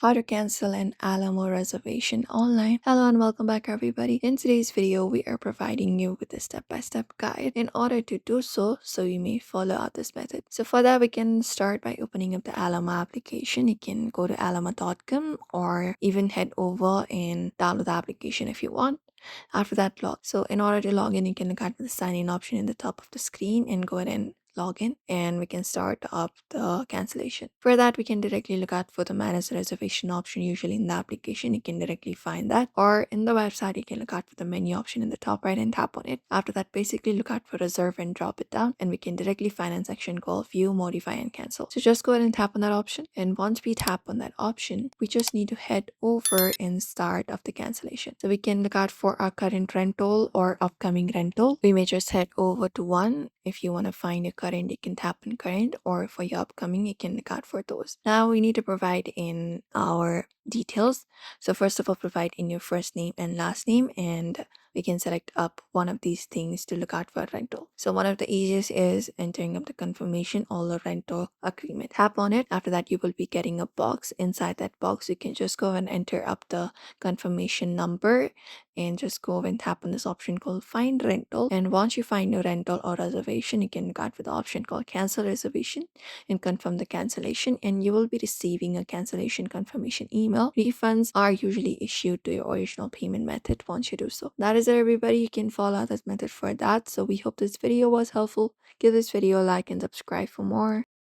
How to cancel an Alamo reservation online. Hello and welcome back everybody. In today's video, we are providing you with a step-by-step guide in order to do so you may follow out this method. So for that, we can start by opening up the Alamo application. You can go to alamo.com or even head over and download the application if you want. After that, log. So in order to log in, you can look at the sign in option in the top of the screen and go ahead and log in, and we can start up the cancellation. For that, we can directly look out for the manage reservation option. Usually in the application, you can directly find that, or in the website, you can look out for the menu option in the top right and tap on it. After that, basically look out for reserve and drop it down, and we can directly find a section called view, modify, and cancel. So just go ahead and tap on that option, and once we tap on that option, we just need to head over and start of the cancellation. So we can look out for our current rental or upcoming rental. We may just head over to one. If you want to find your current, you can tap on current, or for your upcoming, you can look out for those. Now we need to provide in our details. So first of all, provide in your first name and last name, and we can select up one of these things to look out for rental. So one of the easiest is entering up the confirmation or the rental agreement. Tap on it. After that, you will be getting a box. Inside that box, you can just go and enter up the confirmation number, and just go and tap on this option called find rental. And once you find your rental or reservation, you can go for the option called cancel reservation and confirm the cancellation, and you will be receiving a cancellation confirmation email. Refunds are usually issued to your original payment method once you do so. That is it, everybody. You can follow this method for that. So we hope this video was helpful. Give this video a like and subscribe for more.